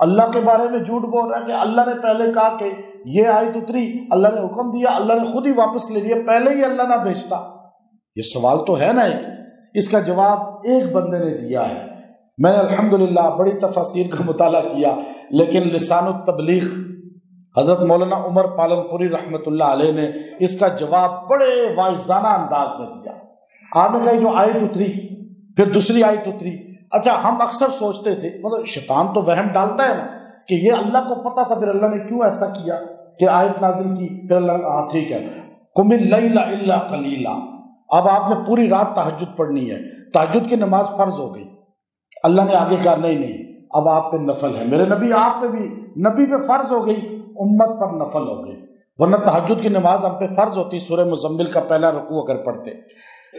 اللہ کے بارے میں جھوٹ بول رہا ہے کہ اللہ نے پہلے کہا کہ یہ آیت اتری، اللہ نے حکم دیا، اللہ نے خود ہی واپس لے لیا، پہلے ہی اللہ نہ بھیجتا؟ یہ سوال تو ہے نا ایک، اس کا جواب ایک بندے نے دیا ہے۔ میں نے الحمدللہ بڑی تفاسیر کا مطالعہ کیا، لیکن لسان التبلیغ حضرت مولانا عمر پالن پوری رحمۃ اللہ علیہ نے اس کا جواب بڑے واعظانہ انداز میں دیا۔ آپ نے کہا جو آیت اتری، پھر دوسری آیت اتری۔ اچھا، ہم اکثر سوچتے تھے، مطلب شیطان تو وہم ڈالتا ہے نا کہ یہ اللہ کو پتہ تھا، پھر اللہ نے کیوں ایسا کیا کہ آیت نازل کی؟ پھر اللہ ہاں ٹھیک ہے، قم اللیل الا قلیلا، اب آپ نے پوری رات تہجد پڑھنی ہے، تہجد کی نماز فرض ہو گئی۔ اللہ نے آگے کہا نہیں، اب آپ پہ نفل ہے، میرے نبی آپ پہ بھی، نبی پہ فرض ہو گئی، امت پر نفل ہو گئی، ورنہ تہجد کی نماز ہم پہ فرض ہوتی، سورہ مزمل کا پہلا رکوع اگر پڑھتے۔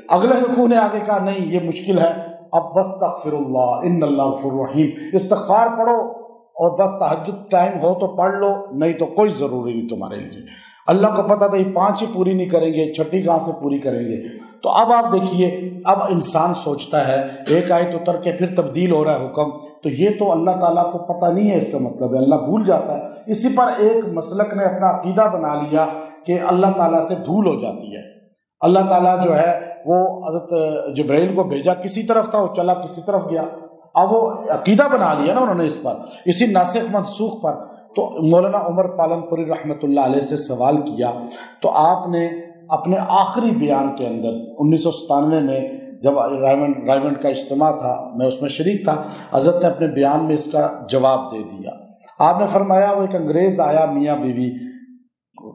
اگلے رکوع نے آگے کہا نہیں یہ مشکل ہے، اب واستغفر اللہ ان اللہ غفور رحیم، استغفار پڑھو اور بس تہجد ٹائم ہو تو پڑھ لو، نہیں تو کوئی ضروری نہیں تمہارے لیے۔ اللہ کو پتہ تھا یہ 5 ہی پوری نہیں کریں گے، 6ٹھی کہاں سے پوری کریں گے؟ تو اب آپ دیکھیے، اب انسان سوچتا ہے ایک آیت اتر کے پھر تبدیل ہو رہا ہے حکم، تو یہ تو اللہ تعالیٰ کو پتہ نہیں ہے، اس کا مطلب ہے اللہ بھول جاتا ہے۔ اسی پر ایک مسلک نے اپنا عقیدہ بنا لیا کہ اللہ تعالیٰ سے بھول ہو جاتی ہے۔ اللہ تعالیٰ جو ہے وہ حضرت جبرائیل کو بھیجا، کسی طرف تھا وہ چلا کسی طرف گیا، اب وہ عقیدہ بنا لیا نا انہوں نے اس پر، اسی ناسخ منسوخ پر۔ تو مولانا عمر پالن پوری رحمۃ اللہ علیہ سے سوال کیا، تو آپ نے اپنے آخری بیان کے اندر 1997 میں جب رائمنڈ کا اجتماع تھا، میں اس میں شریک تھا، حضرت نے اپنے بیان میں اس کا جواب دے دیا۔ آپ نے فرمایا وہ ایک انگریز آیا، میاں بیوی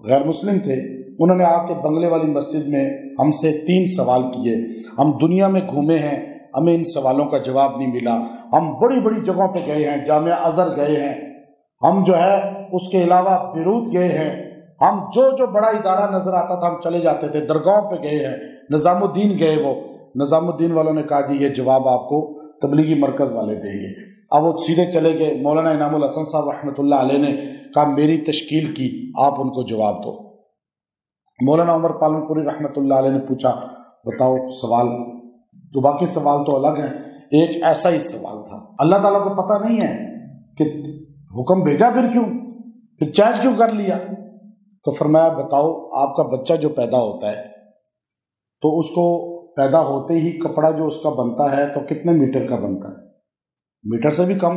غیر مسلم تھے، انہوں نے آ کے بنگلے والی مسجد میں ہم سے 3 سوال کیے۔ ہم دنیا میں گھومے ہیں، ہمیں ان سوالوں کا جواب نہیں ملا، ہم بڑی بڑی جگہوں پہ گئے ہیں، جامعہ ازہر گئے ہیں، ہم جو ہے اس کے علاوہ بیروت گئے ہیں، ہم جو بڑا ادارہ نظر آتا تھا ہم چلے جاتے تھے، درگاہوں پہ گئے ہیں، نظام الدین گئے، وہ نظام الدین والوں نے کہا جی یہ جواب آپ کو تبلیغی مرکز والے دیں گے۔ اب وہ سیدھے چلے گئے، مولانا انعام الحسن صاحب رحمۃ اللہ علیہ نے کہا میری تشکیل کی، آپ ان کو جواب دو۔ مولانا عمر پالن پوری رحمۃ اللہ علیہ نے پوچھا بتاؤ سوال، تو باقی سوال تو الگ ہیں، ایک ایسا ہی سوال تھا، اللہ تعالیٰ کو پتہ نہیں ہے کہ حکم بھیجا پھر کیوں، پھر چینج کیوں کر لیا؟ تو فرمایا بتاؤ آپ کا بچہ جو پیدا ہوتا ہے تو اس کو پیدا ہوتے ہی کپڑا جو اس کا بنتا ہے تو کتنے میٹر کا بنتا ہے؟ میٹر سے بھی کم،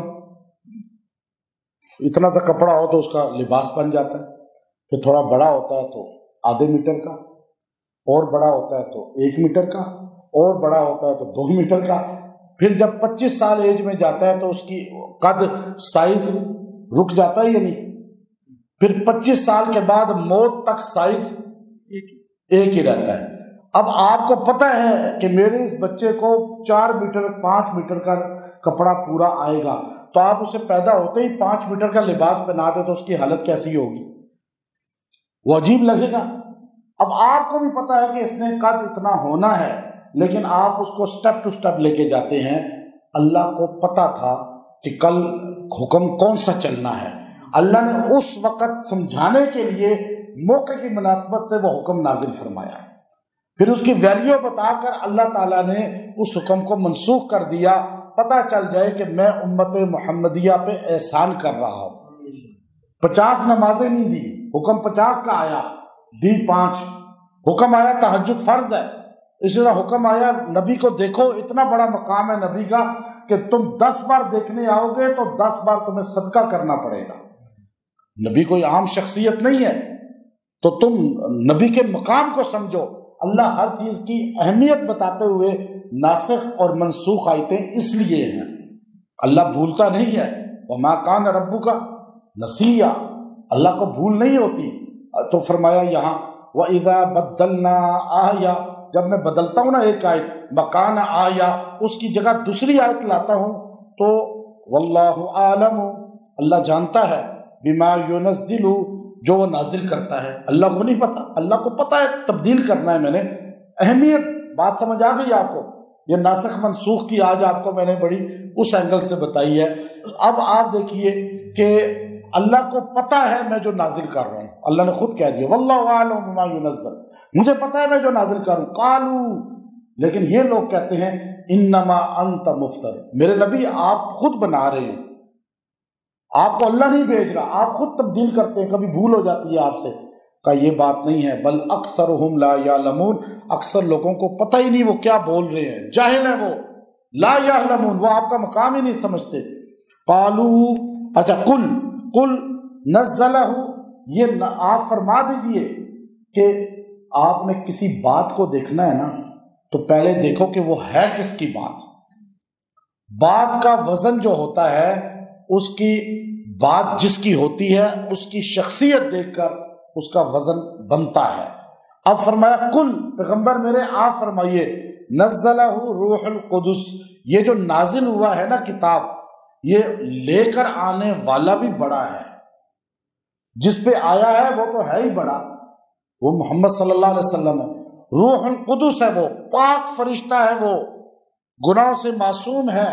اتنا سا کپڑا ہو تو اس کا لباس بن جاتا ہے، پھر تھوڑا بڑا ہوتا ہے تو آدھے میٹر کا، اور بڑا ہوتا ہے تو 1 میٹر کا، اور بڑا ہوتا ہے تو 2 میٹر کا، پھر جب 25 سال ایج میں جاتا ہے تو اس کی قد سائز رک جاتا ہے یا نہیں؟ پھر 25 سال کے بعد موت تک سائز ایک ہی رہتا ہے۔ اب آپ کو پتہ ہے کہ میرے اس بچے کو 4 میٹر 5 میٹر کا کپڑا پورا آئے گا، تو آپ اسے پیدا ہوتے ہی 5 میٹر کا لباس پہنا دے تو اس کی حالت کیسی ہوگی؟ وہ عجیب لگے گا۔ اب آپ کو بھی پتہ ہے کہ اس نے قد اتنا ہونا ہے، لیکن آپ اس کو سٹیپ ٹو سٹیپ لے کے جاتے ہیں۔ اللہ کو پتہ تھا کہ کل حکم کون سا چلنا ہے، اللہ نے اس وقت سمجھانے کے لیے موقع کی مناسبت سے وہ حکم نازل فرمایا، پھر اس کی ویلیو بتا کر اللہ تعالیٰ نے اس حکم کو منسوخ کر دیا، پتہ چل جائے کہ میں امت محمدیہ پہ احسان کر رہا ہوں۔ 50 نمازیں نہیں دی، حکم 50 کا آیا، دی 5۔ حکم آیا تہجد فرض ہے، اسی طرح حکم آیا نبی کو دیکھو، اتنا بڑا مقام ہے نبی کا کہ تم 10 بار دیکھنے آؤ گے تو 10 بار تمہیں صدقہ کرنا پڑے گا۔ نبی کوئی عام شخصیت نہیں ہے، تو تم نبی کے مقام کو سمجھو۔ اللہ ہر چیز کی اہمیت بتاتے ہوئے ناسخ اور منسوخ آیتیں اس لیے ہیں، اللہ بھولتا نہیں ہے۔ وما کان ربک نسیہ، اللہ کو بھول نہیں ہوتی۔ تو فرمایا یہاں وَإِذَا بَدَّلْنَا آیَةً، جب میں بدلتا ہوں نا ایک آیت مکان آیا، اس کی جگہ دوسری آیت لاتا ہوں تو واللہ عالم، اللہ جانتا ہے، بما ينزل، جو وہ نازل کرتا ہے۔ اللہ کو نہیں پتا، اللہ کو پتا ہے تبدیل کرنا ہے میں نے۔ اہمیت بات سمجھ آ گئی آپ کو؟ یہ ناسخ منسوخ کی آج آپ کو میں نے بڑی اس اینگل سے بتائی ہے۔ اب آپ دیکھیے کہ اللہ کو پتا ہے میں جو نازل کر رہا ہوں، اللہ نے خود کہہ دیا واللہ عالم بما ينزل، مجھے پتا ہے میں جو نازل کروں۔ قالو، لیکن یہ لوگ کہتے ہیں انما انت مفتر، میرے نبی آپ خود بنا رہے ہیں، آپ کو اللہ نہیں بھیج رہا، آپ خود تبدیل کرتے ہیں، کبھی بھول ہو جاتی ہے آپ سے۔ کہ یہ بات نہیں ہے، بل اکثرہم لا یعلمون، اکثر لوگوں کو پتہ ہی نہیں وہ کیا بول رہے ہیں، جاہل ہیں وہ، لا یعلمون، وہ آپ کا مقام ہی نہیں سمجھتے۔ قالو، اچھا قل نزلہ، یہ آپ فرما دیجئے کہ آپ نے کسی بات کو دیکھنا ہے نا تو پہلے دیکھو کہ وہ ہے کس کی بات۔ بات کا وزن جو ہوتا ہے، اس کی بات جس کی ہوتی ہے اس کی شخصیت دیکھ کر اس کا وزن بنتا ہے۔ اب فرمایا قل، پیغمبر میرے آپ فرمائیے، نزلہ روح القدس، یہ جو نازل ہوا ہے نا کتاب، یہ لے کر آنے والا بھی بڑا ہے، جس پہ آیا ہے وہ تو ہے ہی بڑا، وہ محمد صلی اللہ علیہ وسلم ہے۔ روح القدس ہے، وہ پاک فرشتہ ہے، وہ گناہوں سے معصوم ہے،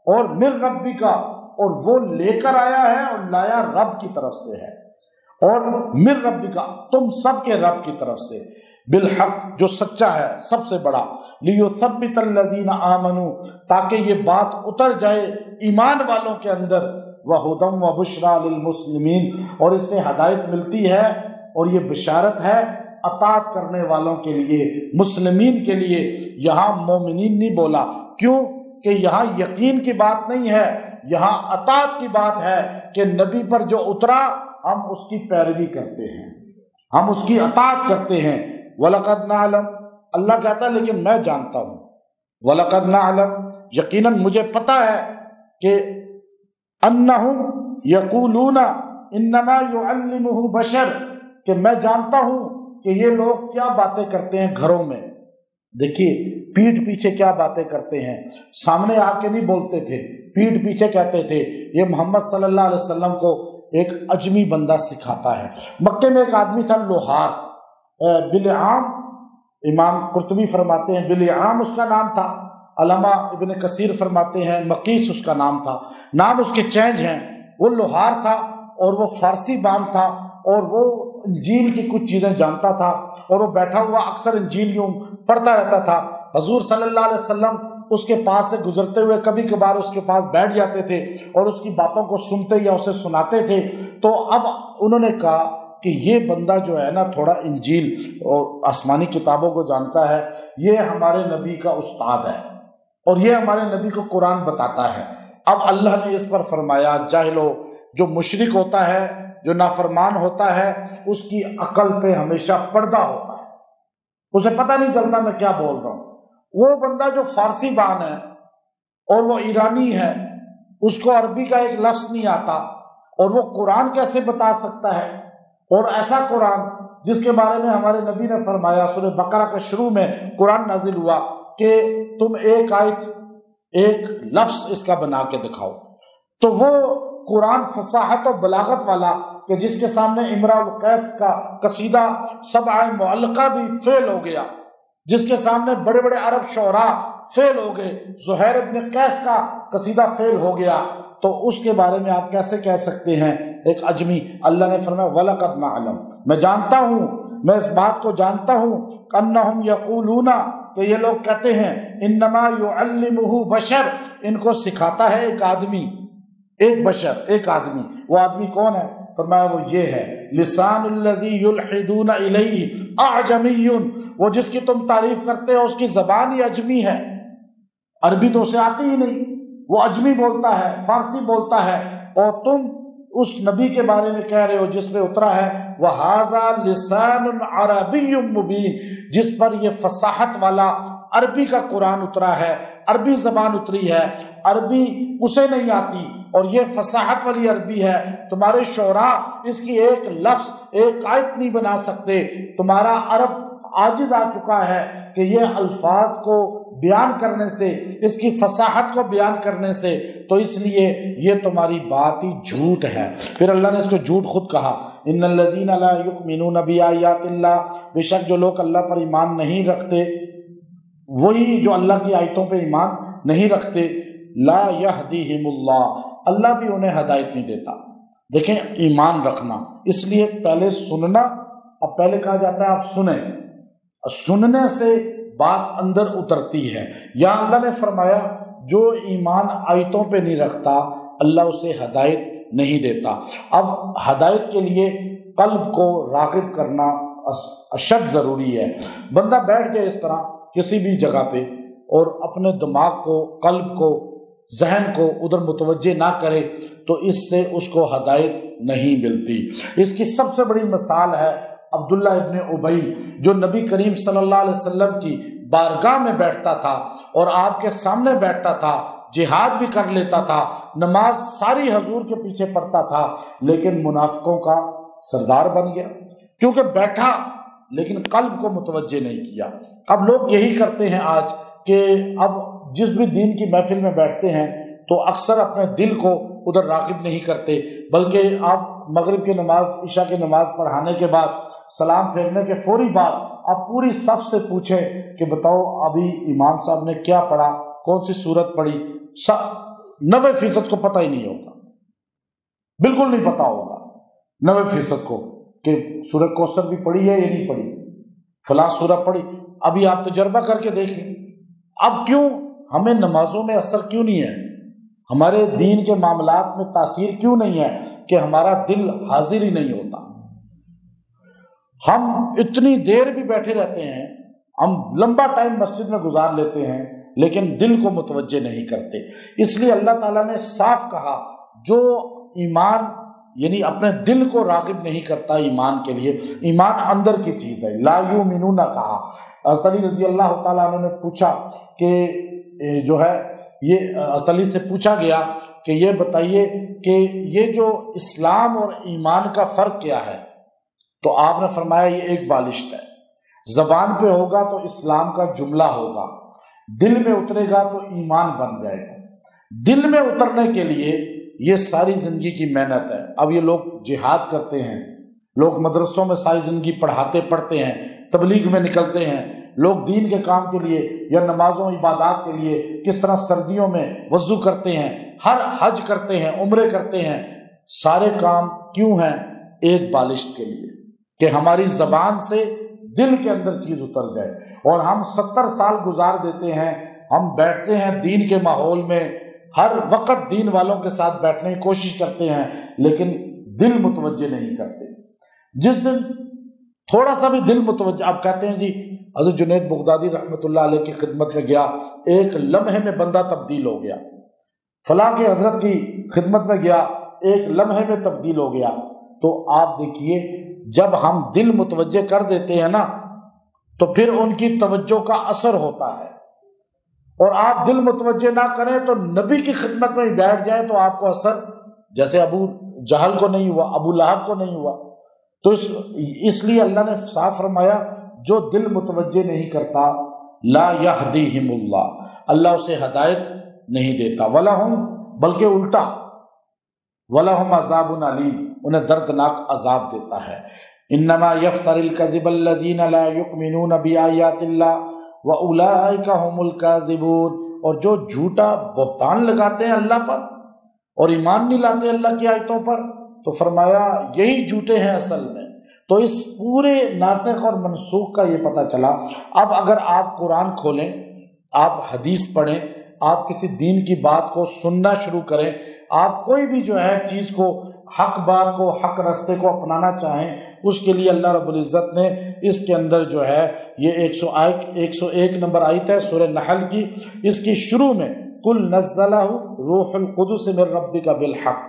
اور من ربی کا، اور وہ لے کر آیا ہے اور لایا رب کی طرف سے ہے، اور من ربی کا، تم سب کے رب کی طرف سے، بالحق، جو سچا ہے سب سے بڑا، لیثبت الذین آمنوا، تاکہ یہ بات اتر جائے ایمان والوں کے اندر، وہدی وبشریٰ للمسلمین، اور اس سے ہدایت ملتی ہے اور یہ بشارت ہے اطاعت کرنے والوں کے لیے، مسلمین کے لیے۔ یہاں مومنین نہیں بولا، کیوں کہ یہاں یقین کی بات نہیں ہے، یہاں اطاعت کی بات ہے کہ نبی پر جو اترا ہم اس کی پیروی کرتے ہیں، ہم اس کی اطاعت کرتے ہیں۔ وَلَقَدْ نَعْلَمُ، اللہ کہتا ہے لیکن میں جانتا ہوں، وَلَقَدْ نَعْلَمُ، یقیناً مجھے پتہ ہے کہ أَنَّهُمْ يَقُولُونَ إِنَّمَا يُعَلِّمُهُ بَشَرٌ، کہ میں جانتا ہوں کہ یہ لوگ کیا باتیں کرتے ہیں گھروں میں۔ دیکھیے پیٹھ پیچھے کیا باتیں کرتے ہیں، سامنے آ کے نہیں بولتے تھے، پیٹھ پیچھے کہتے تھے۔ یہ محمد صلی اللہ علیہ وسلم کو ایک اجمی بندہ سکھاتا ہے۔ مکے میں ایک آدمی تھا لوہار، بلعام، امام قرطبی فرماتے ہیں بلعام اس کا نام تھا، علامہ ابن کثیر فرماتے ہیں مقیس اس کا نام تھا، نام اس کے چینج ہیں۔ وہ لوہار تھا اور وہ فارسی باند تھا، اور وہ انجیل کی کچھ چیزیں جانتا تھا، اور وہ بیٹھا ہوا اکثر انجیل یوں پڑھتا رہتا تھا۔ حضور صلی اللہ علیہ وسلم اس کے پاس سے گزرتے ہوئے کبھی کبھار اس کے پاس بیٹھ جاتے تھے اور اس کی باتوں کو سنتے یا اسے سناتے تھے۔ تو اب انہوں نے کہا کہ یہ بندہ جو ہے نا تھوڑا انجیل اور آسمانی کتابوں کو جانتا ہے، یہ ہمارے نبی کا استاد ہے اور یہ ہمارے نبی کو قرآن بتاتا ہے۔ اب اللہ نے اس پر فرمایا، جاہلو، جو مشرک ہوتا ہے، جو نافرمان ہوتا ہے، اس کی عقل پہ ہمیشہ پردہ ہوتا ہے، اسے پتہ نہیں چلتا میں کیا بول رہا ہوں۔ وہ بندہ جو فارسی بان ہے اور وہ ایرانی ہے، اس کو عربی کا ایک لفظ نہیں آتا، اور وہ قرآن کیسے بتا سکتا ہے؟ اور ایسا قرآن جس کے بارے میں ہمارے نبی نے فرمایا، سورہ بقرہ کے شروع میں قرآن نازل ہوا کہ تم ایک آیت، ایک لفظ اس کا بنا کے دکھاؤ۔ تو وہ قرآن فصاحت و بلاغت والا کہ جس کے سامنے امراء القیس کا قصیدہ سبع معلقہ بھی فیل ہو گیا، جس کے سامنے بڑے بڑے عرب شعراء فیل ہو گئے، زہیر ابن قیس کا قصیدہ فیل ہو گیا، تو اس کے بارے میں آپ کیسے کہہ سکتے ہیں ایک اجمی؟ اللہ نے فرمایا وَلَقَدْ نَعْلَمُ، میں جانتا ہوں، میں اس بات کو جانتا ہوں، أَنَّهُمْ يَقُولُونَ، کہ یہ لوگ کہتے ہیں إِنَّمَا يُعَلِّمُهُ بَشَرٌ، ان کو سکھاتا ہے ایک آدمی، ایک بشر، ایک آدمی۔ وہ آدمی کون ہے؟ فرمایا وہ یہ ہے، لسان الذی یلحدون الیہ اعجمی، وہ جس کی تم تعریف کرتے ہو اس کی زبان ہی اجمی ہے، عربی تو اسے آتی ہی نہیں، وہ اجمی بولتا ہے، فارسی بولتا ہے، اور تم اس نبی کے بارے میں کہہ رہے ہو جس پہ اترا ہے وَهَذَا لِسَانٌ عَرَبِيٌّ مُبِينٌ، جس پر یہ فصاحت والا عربی کا قرآن اترا ہے، عربی زبان اتری ہے، عربی اسے نہیں آتی اور یہ فصاحت والی عربی ہے۔ تمہارے شعراء اس کی ایک لفظ، ایک آیت نہیں بنا سکتے، تمہارا عرب عاجز آ چکا ہے کہ یہ الفاظ کو بیان کرنے سے، اس کی فصاحت کو بیان کرنے سے، تو اس لیے یہ تمہاری بات ہی جھوٹ ہے۔ پھر اللہ نے اس کو جھوٹ خود کہا، ان الذین لا یؤمنون بآیات اللہ، بے شک جو لوگ اللہ پر ایمان نہیں رکھتے، وہی جو اللہ کی آیتوں پہ ایمان نہیں رکھتے، لا یہدیہم اللہ، اللہ بھی انہیں ہدایت نہیں دیتا۔ دیکھیں ایمان رکھنا، اس لیے پہلے سننا، اب پہلے کہا جاتا ہے آپ سنیں، سننے سے بات اندر اترتی ہے۔ یہاں اللہ نے فرمایا جو ایمان آیتوں پہ نہیں رکھتا اللہ اسے ہدایت نہیں دیتا۔ اب ہدایت کے لیے قلب کو راغب کرنا اشد ضروری ہے۔ بندہ بیٹھ جائے اس طرح کسی بھی جگہ پہ اور اپنے دماغ کو، قلب کو، ذہن کو ادھر متوجہ نہ کرے تو اس سے اس کو ہدایت نہیں ملتی۔ اس کی سب سے بڑی مثال ہے عبداللہ ابن ابی، جو نبی کریم صلی اللہ علیہ وسلم کی بارگاہ میں بیٹھتا تھا اور آپ کے سامنے بیٹھتا تھا، جہاد بھی کر لیتا تھا، نماز ساری حضور کے پیچھے پڑھتا تھا، لیکن منافقوں کا سردار بن گیا کیونکہ بیٹھا لیکن قلب کو متوجہ نہیں کیا۔ اب لوگ یہی کرتے ہیں آج کہ اب جس بھی دین کی محفل میں بیٹھتے ہیں تو اکثر اپنے دل کو ادھر راغب نہیں کرتے، بلکہ آپ مغرب کی نماز، عشاء کی نماز پڑھانے کے بعد، سلام پھیرنے کے فوری بعد آپ پوری صف سے پوچھیں کہ بتاؤ ابھی امام صاحب نے کیا پڑھا، کون سی سورت پڑھی، 90% کو پتہ ہی نہیں ہوتا، بالکل نہیں پتہ ہوگا 90% کو کہ سورہ کوثر بھی پڑھی ہے یا نہیں پڑھی، فلاں سورہ پڑھی۔ ابھی آپ تجربہ کر کے دیکھ لیں، اب کیوں ہمیں نمازوں میں اثر کیوں نہیں ہے، ہمارے دین کے معاملات میں تاثیر کیوں نہیں ہے کہ ہمارا دل حاضر ہی نہیں ہوتا۔ ہم اتنی دیر بھی بیٹھے رہتے ہیں، ہم لمبا ٹائم مسجد میں گزار لیتے ہیں لیکن دل کو متوجہ نہیں کرتے۔ اس لیے اللہ تعالیٰ نے صاف کہا جو ایمان یعنی اپنے دل کو راغب نہیں کرتا ایمان کے لیے، ایمان اندر کی چیز ہے، لا یؤمنون کہا۔ حضرت علی رضی اللہ تعالیٰ عنہ نے پوچھا کہ جو ہے یہ حضرت علی سے پوچھا گیا کہ یہ بتائیے کہ یہ جو اسلام اور ایمان کا فرق کیا ہے، تو آپ نے فرمایا یہ ایک بالشت ہے، زبان پہ ہوگا تو اسلام کا جملہ ہوگا، دل میں اترے گا تو ایمان بن جائے گا۔ دل میں اترنے کے لیے یہ ساری زندگی کی محنت ہے۔ اب یہ لوگ جہاد کرتے ہیں، لوگ مدرسوں میں ساری زندگی پڑھاتے پڑھتے ہیں، تبلیغ میں نکلتے ہیں، لوگ دین کے کام کے لیے یا نمازوں عبادات کے لیے کس طرح سردیوں میں وضو کرتے ہیں، ہر حج کرتے ہیں، عمرے کرتے ہیں، سارے کام کیوں ہیں؟ ایک بالشت کے لیے کہ ہماری زبان سے دل کے اندر چیز اتر جائے۔ اور ہم 70 سال گزار دیتے ہیں، ہم بیٹھتے ہیں دین کے ماحول میں، ہر وقت دین والوں کے ساتھ بیٹھنے کی کوشش کرتے ہیں لیکن دل متوجہ نہیں کرتے۔ جس دن تھوڑا سا بھی دل متوجہ، آپ کہتے ہیں جی حضرت جنید بغدادی رحمۃ اللہ علیہ کی خدمت میں گیا، ایک لمحے میں بندہ تبدیل ہو گیا، فلاں کے حضرت کی خدمت میں گیا، ایک لمحے میں تبدیل ہو گیا۔ تو آپ دیکھیے جب ہم دل متوجہ کر دیتے ہیں نا تو پھر ان کی توجہ کا اثر ہوتا ہے، اور آپ دل متوجہ نہ کریں تو نبی کی خدمت میں بیٹھ جائیں تو آپ کو اثر جیسے ابو جہل کو نہیں ہوا، ابو لہب کو نہیں ہوا۔ تو اس لیے اللہ نے صاف فرمایا جو دل متوجہ نہیں کرتا لا یہدیہم اللہ، اللہ اسے ہدایت نہیں دیتا، وَلَهُمْ بلکہ الٹا وَلَهُمْ عذاب علیم، انہیں دردناک عذاب دیتا ہے۔ انما یفتر الکذب الذین لا یؤمنون بآیات اللہ وَأُولَٰئِکَ هُمُ الْكَاذِبُونَ، اور جو جھوٹا بہتان لگاتے ہیں اللہ پر اور ایمان نہیں لاتے اللہ کی آیتوں پر، تو فرمایا یہی جھوٹے ہیں اصل میں۔ تو اس پورے ناسخ اور منسوخ کا یہ پتہ چلا۔ اب اگر آپ قرآن کھولیں، آپ حدیث پڑھیں، آپ کسی دین کی بات کو سننا شروع کریں، آپ کوئی بھی جو ہے چیز کو، حق بات کو، حق رستے کو اپنانا چاہیں، اس کے لیے اللہ رب العزت نے اس کے اندر جو ہے یہ 101 نمبر آیت ہے سورہ نحل کی، اس کی شروع میں قُلْ نَزَّلَهُ رُوحُ الْقُدُسِ مِن رَبِّكَ بِالْحَقِّ،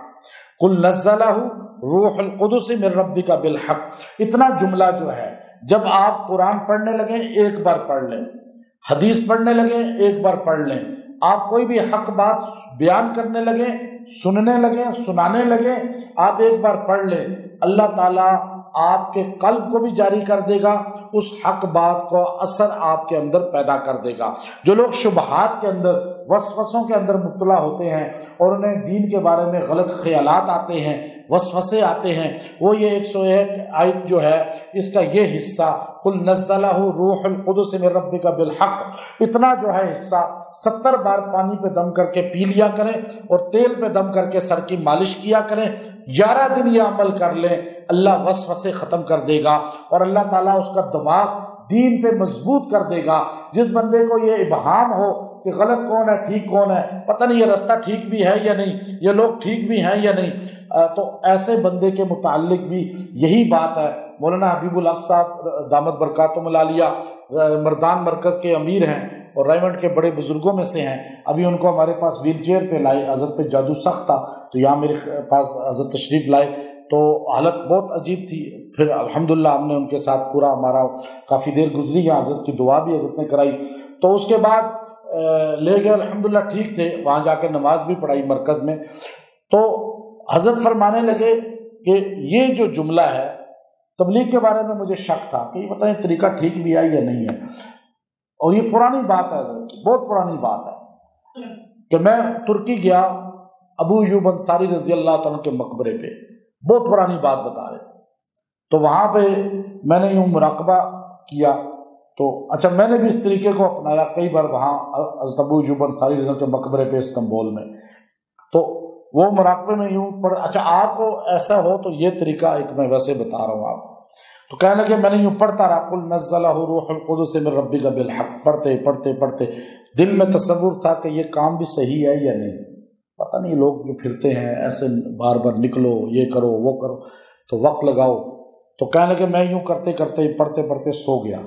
قُلْ نَزَّلَهُ رُوحُ الْقُدُسِ مِن رَبِّكَ بِالْحَقِّ۔ اتنا جملہ جو ہے جب آپ قرآن پڑھنے لگیں ایک بار پڑھ لیں، حدیث پڑھنے لگیں ایک بار پڑھ لیں، آپ کوئی بھی حق بات بیان کرنے لگیں، سننے لگیں، سنانے لگیں، آپ ایک بار پڑھ لیں، اللہ تعالیٰ آپ کے قلب کو بھی جاری کر دے گا، اس حق بات کو اثر آپ کے اندر پیدا کر دے گا۔ جو لوگ شبہات کے اندر، وسوسوں کے اندر مبتلا ہوتے ہیں اور انہیں دین کے بارے میں غلط خیالات آتے ہیں، وسوسے آتے ہیں، وہ یہ 101 آیت جو ہے اس کا یہ حصہ قُلْ نَزَّلَهُ رُوحُ الْقُدُسِ مِن رَبِّكَ بِالْحَقِّ، اتنا جو ہے حصہ 70 بار پانی پہ دم کر کے پی لیا کریں اور تیل پہ دم کر کے سر کی مالش کیا کریں، 11 دن یہ عمل کر لیں، اللہ وسوسے ختم کر دے گا اور اللہ تعالیٰ اس کا دماغ دین پہ مضبوط کر دے گا۔ جس بندے کو یہ ابہام ہو کہ غلط کون ہے ٹھیک کون ہے، پتہ نہیں یہ رستہ ٹھیک بھی ہے یا نہیں، یہ لوگ ٹھیک بھی ہیں یا نہیں، تو ایسے بندے کے متعلق بھی یہی بات ہے۔ مولانا حبیب الحق صاحب دامت برکاتہم العالیہ مردان مرکز کے امیر ہیں اور ریونڈ کے بڑے بزرگوں میں سے ہیں، ابھی ان کو ہمارے پاس ویل چیئر پہ لائے، حضرت پہ جادو سخت تھا تو یہاں میرے پاس حضرت تشریف لائے، تو حالت بہت عجیب تھی، پھر الحمدللہ ہم نے ان کے ساتھ پورا ہمارا کافی دیر گزری، یہاں حضرت کی دعا بھی حضرت نے کرائی، تو اس کے بعد لے گئے، الحمدللہ ٹھیک تھے، وہاں جا کے نماز بھی پڑھائی مرکز میں، تو حضرت فرمانے لگے کہ یہ جو جملہ ہے تبلیغ کے بارے میں مجھے شک تھا کہ یہ پتہ نہیں طریقہ ٹھیک بھی ہے یا نہیں ہے، اور یہ پرانی بات ہے، بہت پرانی بات ہے کہ میں ترکی گیا ابو ایوب انصاری رضی اللہ تعالیٰ کے مقبرے پہ، بہت پرانی بات بتا رہے تھے، تو وہاں پہ میں نے یوں مراقبہ کیا، تو اچھا میں نے بھی اس طریقے کو اپنایا کئی بار وہاں حضرت ابو ایوب انصاری رضی اللہ کے مقبرے پہ استنبول میں، تو وہ مراقبے میں یوں پڑھ، اچھا آپ کو ایسا ہو تو یہ طریقہ ایک میں ویسے بتا رہا ہوں آپ کو، تو کہنے لگے میں نے یوں پڑھتا رہا قل نزلہ روح القدس من ربک بالحق، پڑھتے پڑھتے پڑھتے دل میں تصور تھا کہ یہ کام بھی صحیح ہے یا نہیں، پتہ نہیں لوگ جو پھرتے ہیں ایسے بار بار نکلو یہ کرو وہ کرو تو وقت لگاؤ، تو کہنے لگے میں یوں کرتے کرتے پڑھتے پڑھتے سو گیا،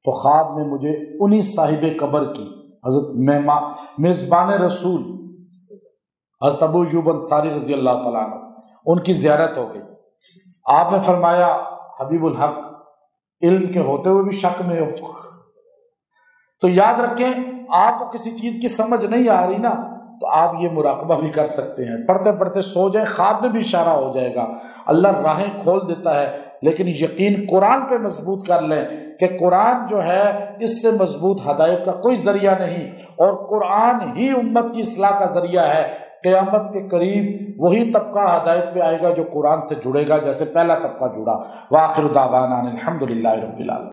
تو خواب میں مجھے انہی صاحب قبر کی حضرت میزبان رسول حضرت ابو ایوب انصاری رضی اللہ تعالیٰ عنہ ان کی زیارت ہو گئی، آپ نے فرمایا حبیب الحق علم کے ہوتے ہوئے بھی شک میں ہو، تو یاد رکھیں آپ کو کسی چیز کی سمجھ نہیں آ رہی نا تو آپ یہ مراقبہ بھی کر سکتے ہیں، پڑھتے پڑھتے سو جائیں، خواب میں بھی اشارہ ہو جائے گا، اللہ راہیں کھول دیتا ہے، لیکن یقین قرآن پہ مضبوط کر لیں کہ قرآن جو ہے اس سے مضبوط ہدایت کا کوئی ذریعہ نہیں، اور قرآن ہی امت کی اصلاح کا ذریعہ ہے، قیامت کے قریب وہی طبقہ ہدایت پہ آئے گا جو قرآن سے جڑے گا جیسے پہلا طبقہ جڑا۔ وآخر دعوانا الحمدللہ رب العالمین۔